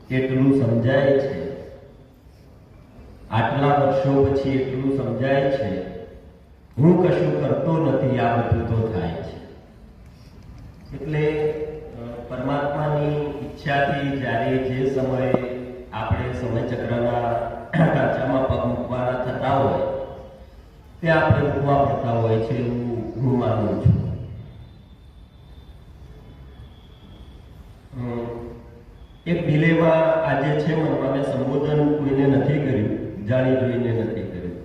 એટલું સમજાય છે, આટલા વર્ષો પછી એટલું સમજાય છે, હું કશું કરતો નથી, આ બધું તો થાય છે. એટલે પરમાત્માની ઈચ્છાથી જ્યારે જે સમયે આપણે સમયચક્રના કાચામાં પગ મૂકવાના થતા હોય તે આપણે મૂકવા પડતા હોય છે એવું હું માનું છું. એક ડિલેમાં આજે છે મનમાં મેં સંબોધન કોઈને નથી કર્યું, જાણી જોઈને નથી કર્યું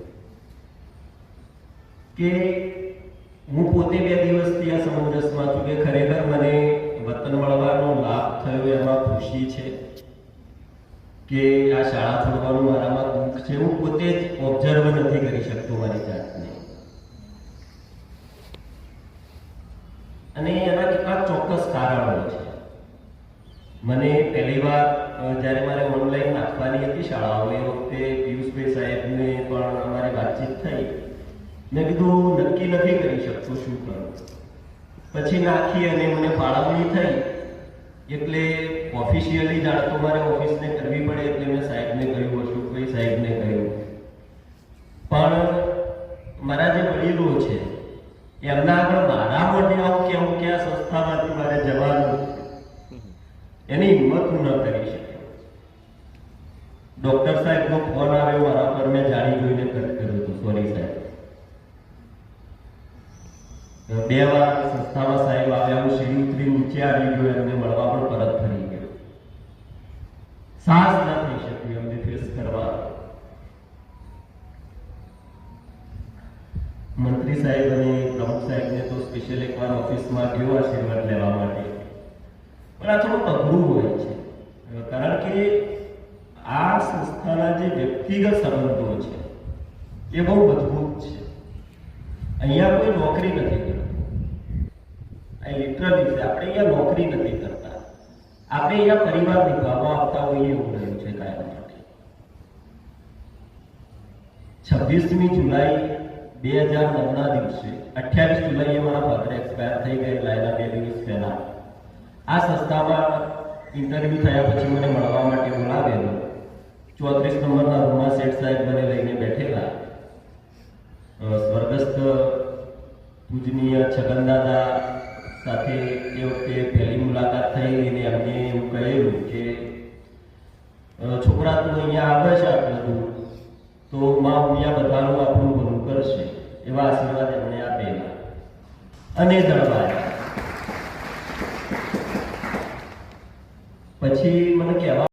કે હું પોતે 2 દિવસથી આ સમંજસમાં છું કે ખરેખર મને વતન મળવાનો લાભ થયો એમાં ખુશી છે કે આ શાળા છોડવાનું મારામાં દુઃખ છે. હું પોતે જ ઓબ્ઝર્વ નથી કરી શકતો મારી જાતને. અને એના કેટલાક ચોક્કસ કારણો છે. મને પહેલી વાર જ્યારે મારે ઓનલાઈન નાખવાની હતી શાળાઓ, એ વખતે પિયુષભાઈ સાહેબને પણ અમારી વાતચીત થઈ. મેં કીધું નક્કી નથી કરી શકતો શું કરું. પછી નાખી અને મને ફાળવણી થઈ એટલે ઓફિશિયલી જાણ તો મારે ઓફિસને કરવી પડે એટલે મેં સાહેબને કહ્યું, અશોકભાઈ સાહેબને કહ્યું. પણ મારા જે વડીલો છે એમના આગળ મારા મોઢે આવું કેવું કે આ સંસ્થામાંથી મારે જવાનું, એની હિંમત હું ન કરી શક્યો. ડોક્ટર સાહેબનો ફોન આવ્યો મારા પર, મેં જાણી જોઈને કટ કર્યું હતું, સોરી સાહેબ. 2 વાર સંસ્થામાં સાહેબ આવ્યા, હું સીડી ઉતરી નીચે આવી ગયો, એમને મળવા પણ પરત ફરી ગયો. સાહસ ના થઈ શક્યું એમને ફેસ કરવા. મંત્રી સાહેબ અને પ્રમુખ સાહેબને તો સ્પેશિયલ એકવાર ઓફિસમાં ગયો આશીર્વાદ લેવા માટે, પણ આ થોડું અઘરું હોય છે કારણ કે આ સંસ્થાના જે વ્યક્તિગત સંબંધો છે એ બહુ મજબૂત છે. અહીંયા કોઈ નોકરી નથી કરતું, આ લિટરલી છે. આપણે અહીંયા નોકરી નથી કરતા, આપણે અહીંયા પરિવાર નિભાવવા આવતા હોઈએ એવું રહ્યું છે કાયમ માટે. 26મી જુલાઈ 2009ના દિવસે 28 જુલાઈએ મારા ફાધર એક્સપાયર થઈ ગયેલા, એના 2 દિવસ પહેલા આ સંસ્થામાં ઇન્ટરવ્યુ થયા પછી મને મળવા માટે બોલાવેલો. 34 નંબરના રૂમમાં શેઠ સાહેબ મને લઈને બેઠેલા. સ્વર્ગસ્થ પૂજનીય છગનદાદા સાથે એ વખતે પહેલી મુલાકાત થઈ અને એમને એવું કહેલું કે છોકરા તું અહીંયા આવે છે આટલું દૂર તો માં અહીંયા બધાનું આપણું ભલું કરશે, એવા આશીર્વાદ એમને આપેલા અને દળવાયા. પછી મને કહેવા